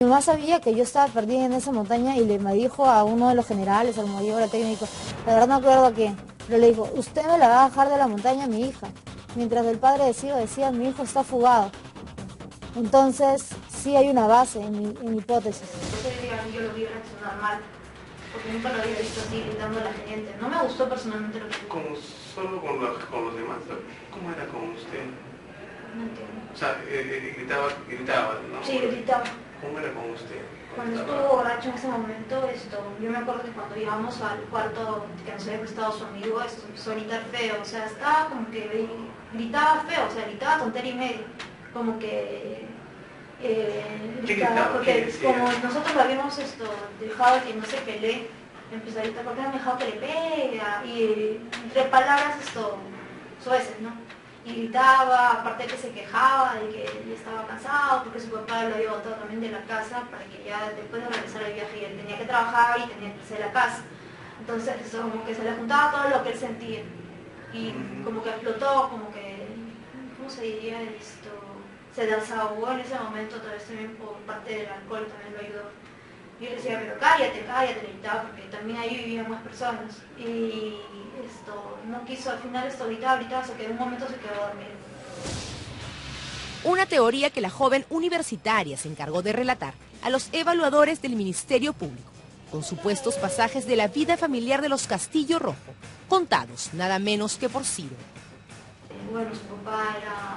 Mi mamá sabía que yo estaba perdida en esa montaña y me dijo a uno de los generales, al mayor, al técnico, la verdad no acuerdo a quién, pero le dijo, usted me la va a bajar de la montaña a mi hija. Mientras el padre de Ciro decía, mi hijo está fugado. Entonces, sí hay una base en mi hipótesis. Yo lo vi reaccionar mal, porque nunca lo había visto así, gritando a la gente. No me gustó personalmente lo que vi. Solo con los demás, ¿cómo era con usted? No entiendo. O sea, gritaba, ¿no? Sí, gritaba. ¿Cómo era con usted? Cuando estuvo borracho en ese momento, yo me acuerdo que cuando llegamos al cuarto que nos había prestado su amigo, empezó a gritar feo, o sea, estaba como que gritaba feo, o sea, gritaba tontería y media, como que gritaba, porque como nosotros lo habíamos dejado que no se pelee, empezó a gritar, ¿por qué no me dejado que le pega? Y entre palabras sueces, ¿no? Y gritaba, aparte de que se quejaba de que él estaba cansado porque su papá lo había botado también de la casa para que ya después de regresar al viaje él tenía que trabajar y tenía que hacer la casa. Entonces como que se le juntaba todo lo que él sentía y como que explotó, como que, ¿cómo se diría esto? Se desahogó en ese momento, tal vez también por parte del alcohol también lo ayudó. Y yo le decía, pero cállate, le gritaba, porque también ahí vivían más personas. Y no quiso, al final gritaba, hasta que en un momento se quedó dormido. Una teoría que la joven universitaria se encargó de relatar a los evaluadores del Ministerio Público, con supuestos pasajes de la vida familiar de los Castillo Rojo, contados nada menos que por Ciro. Bueno, su papá era,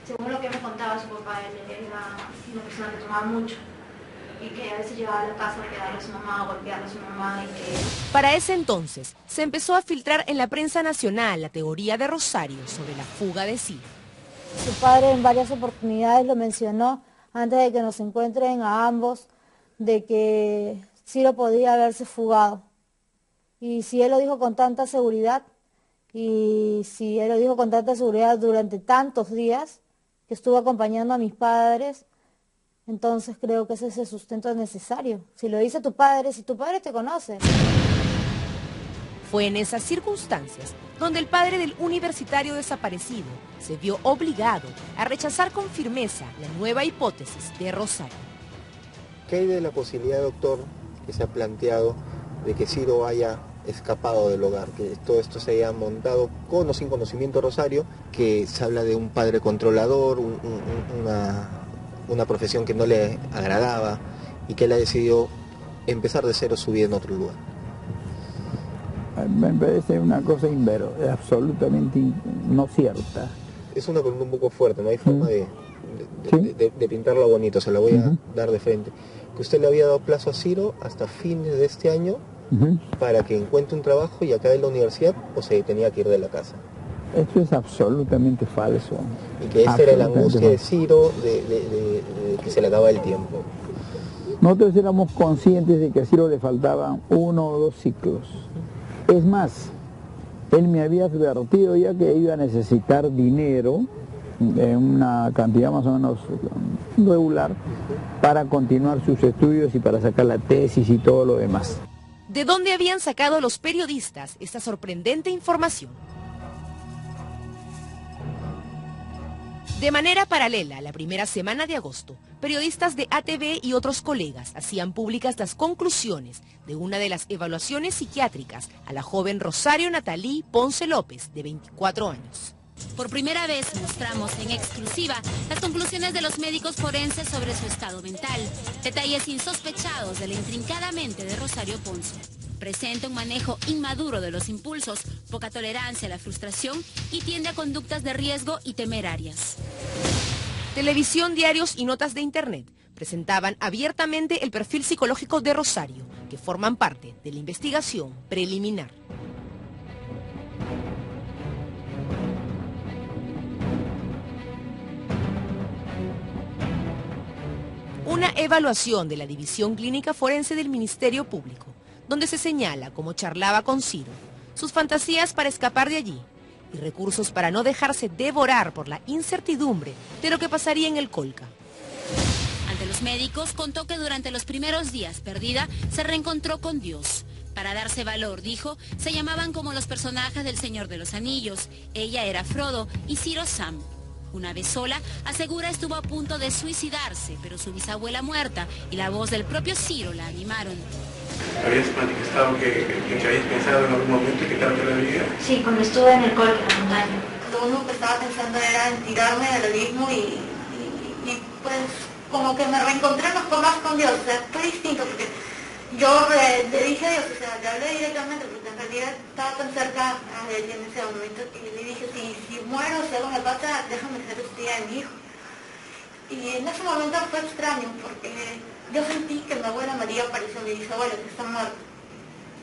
según lo que me contaba su papá, él era una persona que tomaba mucho. Y que a veces llevaba a la casa a pegarle a su mamá, a golpearle a su mamá y que... Para ese entonces, se empezó a filtrar en la prensa nacional la teoría de Rosario sobre la fuga de Ciro. Su padre en varias oportunidades lo mencionó antes de que nos encuentren a ambos, de que Ciro podía haberse fugado. Y si él lo dijo con tanta seguridad, durante tantos días que estuvo acompañando a mis padres, entonces creo que ese es el sustento necesario. Si lo dice tu padre, si tu padre te conoce. Fue en esas circunstancias donde el padre del universitario desaparecido se vio obligado a rechazar con firmeza la nueva hipótesis de Rosario. ¿Qué hay de la posibilidad, doctor, que se ha planteado de que Ciro haya escapado del hogar, que todo esto se haya montado con o sin conocimiento de Rosario, que se habla de un padre controlador, una profesión que no le agradaba y que él ha decidido empezar de cero su vida en otro lugar? Me parece una cosa absolutamente no cierta. Es una pregunta un poco fuerte, no hay forma de pintarlo bonito, se la voy a dar de frente. Que usted le había dado plazo a Ciro hasta fines de este año para que encuentre un trabajo y acabe en la universidad, o se tenía que ir de la casa. Esto es absolutamente falso. Y que esta era la angustia de Ciro de que se le acaba el tiempo. Nosotros éramos conscientes de que a Ciro le faltaban 1 o 2 ciclos. Es más, él me había advertido ya que iba a necesitar dinero, en una cantidad más o menos regular, para continuar sus estudios y para sacar la tesis y todo lo demás. ¿De dónde habían sacado los periodistas esta sorprendente información? De manera paralela, la primera semana de agosto, periodistas de ATV y otros colegas hacían públicas las conclusiones de una de las evaluaciones psiquiátricas a la joven Rosario Natalí Ponce López, de 24 años. Por primera vez mostramos en exclusiva las conclusiones de los médicos forenses sobre su estado mental, detalles insospechados de la intrincada mente de Rosario Ponce. Presenta un manejo inmaduro de los impulsos, poca tolerancia a la frustración y tiende a conductas de riesgo y temerarias. Televisión, diarios y notas de internet presentaban abiertamente el perfil psicológico de Rosario, que forman parte de la investigación preliminar. Una evaluación de la División Clínica Forense del Ministerio Público, donde se señala cómo charlaba con Ciro, sus fantasías para escapar de allí y recursos para no dejarse devorar por la incertidumbre de lo que pasaría en el Colca. Ante los médicos contó que durante los primeros días perdida se reencontró con Dios. Para darse valor, dijo, se llamaban como los personajes del Señor de los Anillos. Ella era Frodo y Ciro Sam. Una vez sola, asegura estuvo a punto de suicidarse, pero su bisabuela muerta y la voz del propio Ciro la animaron. ¿Habías manifestado que habías pensado en algún momento que tanto la vida? Sí, cuando estuve en el cole, en la montaña. Lo único que estaba pensando era en tirarme del abismo y pues como que me reencontré más con Dios. O sea, fue distinto porque yo le dije a Dios, o sea, le hablé directamente porque en realidad estaba tan cerca de él en ese momento que le dije, si muero, si algo me pasa, déjame ser tía de mi hijo. Y en ese momento fue extraño porque yo sentí que mi abuela María apareció, mi bisabuela, que está muerta.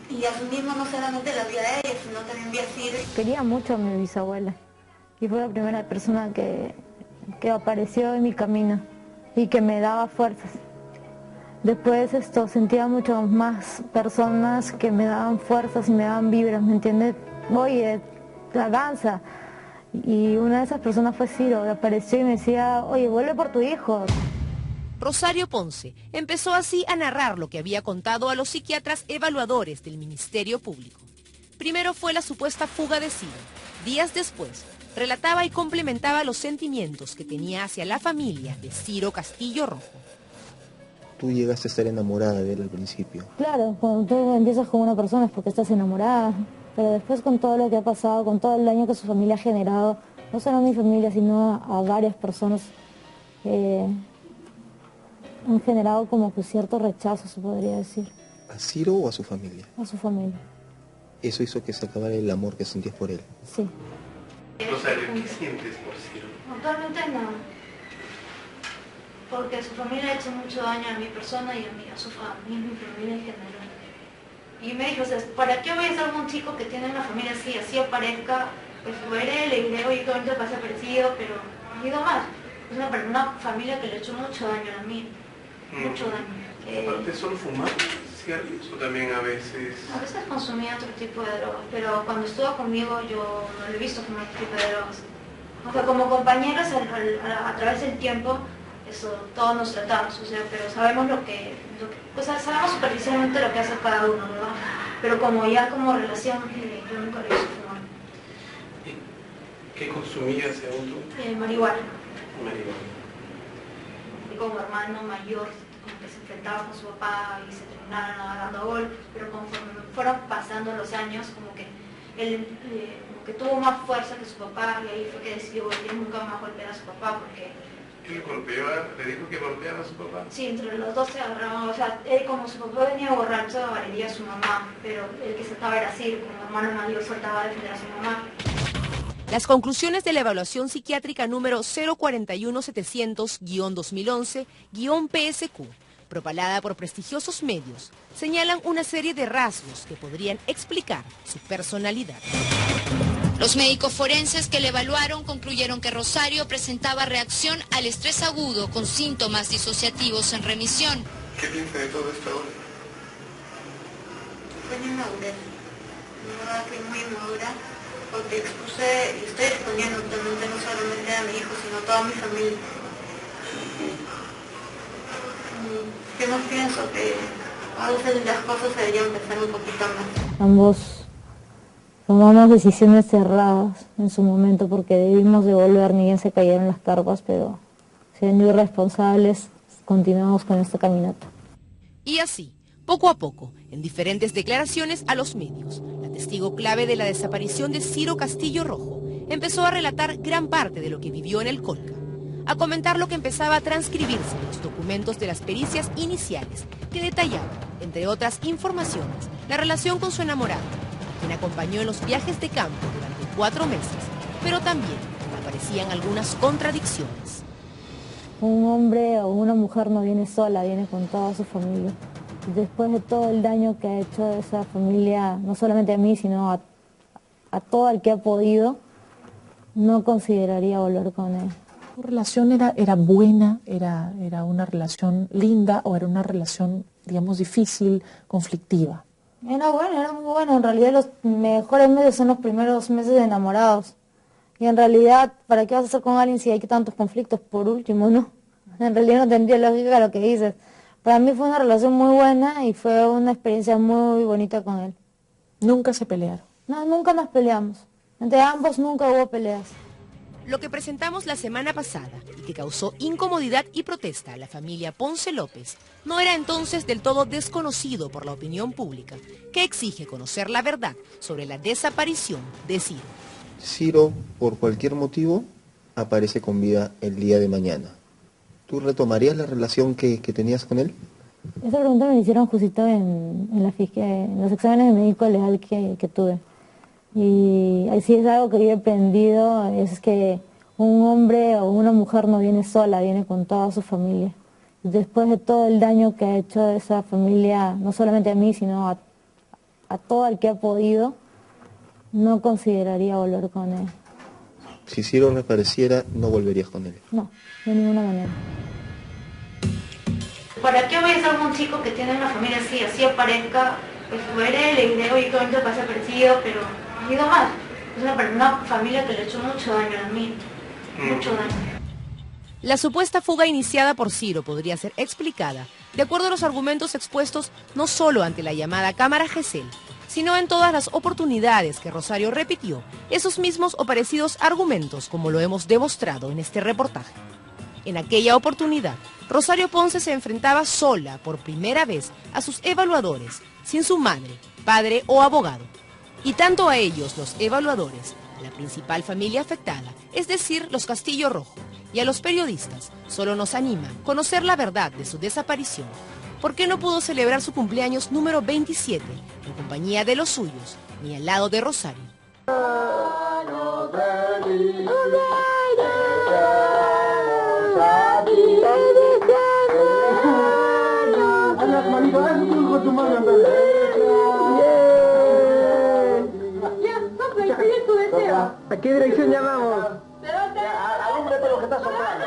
Y asimismo no solamente la vida de ella, sino también vi a Ciro. Quería mucho a mi bisabuela y fue la primera persona que apareció en mi camino y que me daba fuerzas. Después sentía mucho más personas que me daban fuerzas y me daban vibras, ¿me entiendes? Oye, avanza. Y una de esas personas fue Ciro, que apareció y me decía, oye, vuelve por tu hijo. Rosario Ponce empezó así a narrar lo que había contado a los psiquiatras evaluadores del Ministerio Público. Primero fue la supuesta fuga de Ciro. Días después, relataba y complementaba los sentimientos que tenía hacia la familia de Ciro Castillo Rojo. Tú llegaste a estar enamorada de él al principio. Claro, cuando tú empiezas con una persona es porque estás enamorada, pero después con todo lo que ha pasado, con todo el daño que su familia ha generado, no solo a mi familia, sino a varias personas, han generado como que cierto rechazo, se podría decir. ¿A Ciro o a su familia? A su familia. ¿Eso hizo que se acabara el amor que sentías por él? Sí. Rosario, ¿qué sientes por Ciro? Actualmente no. Porque su familia ha hecho mucho daño a mi persona y a mi familia en general. Y me dijo, o sea, ¿para qué voy a ser un chico que tiene una familia así aparezca? Pues veré, le diré, oye, qué bonito pasa parecido, pero no digo más. Es una familia que le ha hecho mucho daño a mí. Mucho daño. Aparte, ¿solo fumaba cigarrillos o también a veces? A veces consumía otro tipo de drogas, pero cuando estuvo conmigo yo no le he visto fumar otro tipo de drogas. O sea, como compañeros a través del tiempo, eso, todos nos tratamos, o sea, pero sabemos pues sabemos superficialmente lo que hace cada uno, ¿verdad? Pero como ya como relación, yo nunca le hice fumar. ¿Qué consumías según tú? Marihuana. Marihuana. Y como hermano mayor, como que se enfrentaba con su papá y se terminaron agarrando a golpes, pero conforme fueron pasando los años, como que él como que tuvo más fuerza que su papá y ahí fue que decidió volver nunca más golpear a su papá porque... ¿Él golpeaba? ¿Le dijo que golpeaba a su papá? Sí, entre los dos se agarraban, o sea, él como su papá venía borracho, valería a su mamá, pero el que se estaba era Ciro, como hermano mayor soltaba a defender a su mamá. Las conclusiones de la evaluación psiquiátrica número 041700-2011-PSQ, propalada por prestigiosos medios, señalan una serie de rasgos que podrían explicar su personalidad. Los médicos forenses que le evaluaron concluyeron que Rosario presentaba reacción al estrés agudo con síntomas disociativos en remisión. ¿Qué piensa de todo esto ahora? Fue mi inmadurez. De verdad que muy inmadura, porque expuse y estoy exponiendo totalmente no solamente a mi hijo, sino a toda mi familia. ¿Qué más pienso? Que a veces las cosas se deberían pensar un poquito más. Ambos tomamos decisiones cerradas en su momento porque debimos devolver, ni bien se cayeron las carpas, pero siendo irresponsables continuamos con esta caminata. Y así, poco a poco, en diferentes declaraciones a los medios, la testigo clave de la desaparición de Ciro Castillo Rojo empezó a relatar gran parte de lo que vivió en el Colca, a comentar lo que empezaba a transcribirse en los documentos de las pericias iniciales que detallaban, entre otras informaciones, la relación con su enamorado, quien acompañó en los viajes de campo durante 4 meses, pero también aparecían algunas contradicciones. Un hombre o una mujer no viene sola, viene con toda su familia. Después de todo el daño que ha hecho esa familia, no solamente a mí, sino a todo el que ha podido, no consideraría volver con él. ¿Tu relación era buena, era una relación linda o era una relación, digamos, difícil, conflictiva? Era muy bueno. En realidad los mejores meses son los primeros meses de enamorados. Y en realidad, ¿para qué vas a hacer con alguien si hay tantos conflictos por último, no? En realidad no tendría lógica lo que dices. Para mí fue una relación muy buena y fue una experiencia muy bonita con él. ¿Nunca se pelearon? No, nunca nos peleamos. Entre ambos nunca hubo peleas. Lo que presentamos la semana pasada y que causó incomodidad y protesta a la familia Ponce López no era entonces del todo desconocido por la opinión pública, que exige conocer la verdad sobre la desaparición de Ciro. Ciro, por cualquier motivo, aparece con vida el día de mañana. ¿Tú retomarías la relación que tenías con él? Esa pregunta me la hicieron justito en los exámenes de médico legal que tuve. Y así es algo que yo he aprendido, es que un hombre o una mujer no viene sola, viene con toda su familia. Después de todo el daño que ha hecho esa familia, no solamente a mí, sino a todo el que ha podido, no consideraría volver con él. Si Ciro reapareciera, ¿no volverías con él? No, de ninguna manera. ¿Para qué voy a ser un chico que tiene una familia así aparezca? Pues fuere, le diré, oye, todo pasa desaparecido, pero ha ido mal. Es una familia que le ha hecho mucho daño a mí, mucho daño. La supuesta fuga iniciada por Ciro podría ser explicada, de acuerdo a los argumentos expuestos no solo ante la llamada Cámara Gesell, sino en todas las oportunidades que Rosario repitió esos mismos o parecidos argumentos, como lo hemos demostrado en este reportaje. En aquella oportunidad, Rosario Ponce se enfrentaba sola por primera vez a sus evaluadores, sin su madre, padre o abogado. Y tanto a ellos, los evaluadores, a la principal familia afectada, es decir, los Castillo Rojo, y a los periodistas, solo nos anima a conocer la verdad de su desaparición. ¿Por qué no pudo celebrar su cumpleaños número 27 en compañía de los suyos, ni al lado de Rosario? ¿A qué dirección llamamos? Alúmbrate lo que está soplando.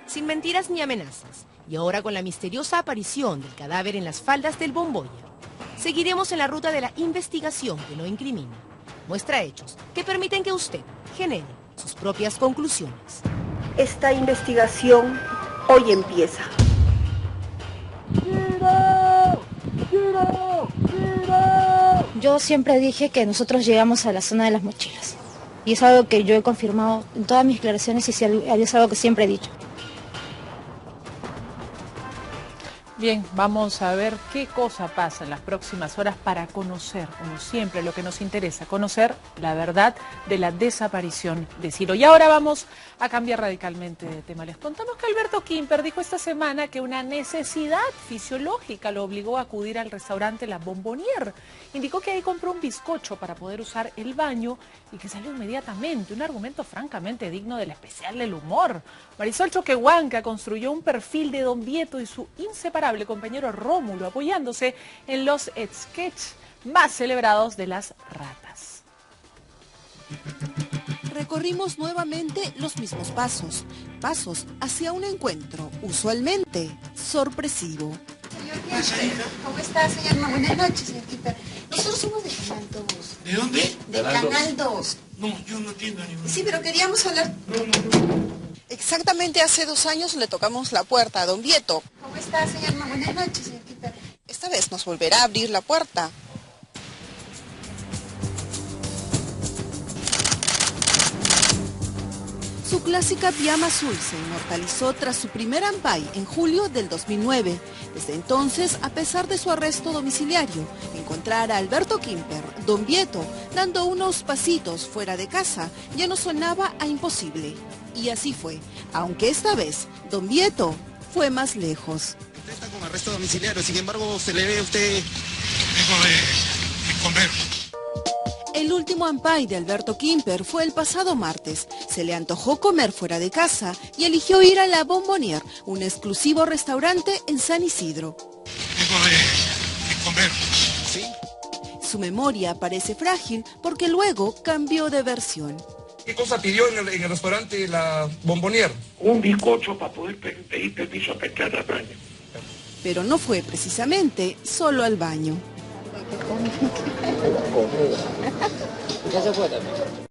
Sin mentiras ni amenazas, y ahora con la misteriosa aparición del cadáver en las faldas del Bomboya, seguiremos en la ruta de la investigación que no incrimina. Muestra hechos que permiten que usted genere sus propias conclusiones. Esta investigación hoy empieza. Yo siempre dije que nosotros llegamos a la zona de las mochilas. Y es algo que yo he confirmado en todas mis declaraciones y es algo que siempre he dicho. Bien, vamos a ver qué cosa pasa en las próximas horas para conocer, como siempre, lo que nos interesa, conocer la verdad de la desaparición de Ciro. Y ahora vamos a cambiar radicalmente de tema. Les contamos que Alberto Quimper dijo esta semana que una necesidad fisiológica lo obligó a acudir al restaurante La Bombonière. Indicó que ahí compró un bizcocho para poder usar el baño y que salió inmediatamente, un argumento francamente digno del especial del humor. Marisol Choquehuanca construyó un perfil de Don Vieto y su inseparable compañero Rómulo, apoyándose en los sketches más celebrados de las ratas. Recorrimos nuevamente los mismos pasos hacia un encuentro usualmente sorpresivo. Señor Quimper, ¿cómo está, señor? Buenas noches, señor Quimper. Nosotros somos de Canal 2. ¿De dónde? De Canal 2. No, yo no entiendo ningún. Sí, pero queríamos hablar... Exactamente hace 2 años le tocamos la puerta a Don Vieto. ¿Cómo está, señor? Buenas noches, señor Quimper. Esta vez nos volverá a abrir la puerta. Su clásica pijama azul se inmortalizó tras su primer ampay en julio del 2009. Desde entonces, a pesar de su arresto domiciliario, encontrar a Alberto Quimper, Don Vieto, dando unos pasitos fuera de casa, ya no sonaba a imposible. Y así fue, aunque esta vez Don Vieto fue más lejos. Usted está con arresto domiciliario, sin embargo, se le ve a usted... Vengo de comer. El último ampay de Alberto Quimper fue el pasado martes. Se le antojó comer fuera de casa y eligió ir a La Bombonière, un exclusivo restaurante en San Isidro. Vengo de comer. ¿Sí? Su memoria parece frágil porque luego cambió de versión. ¿Qué cosa pidió en el restaurante La Bombonière? Un bizcocho para poder pedir permiso para entrar al baño. Pero no fue precisamente solo al baño. Ya se fue también.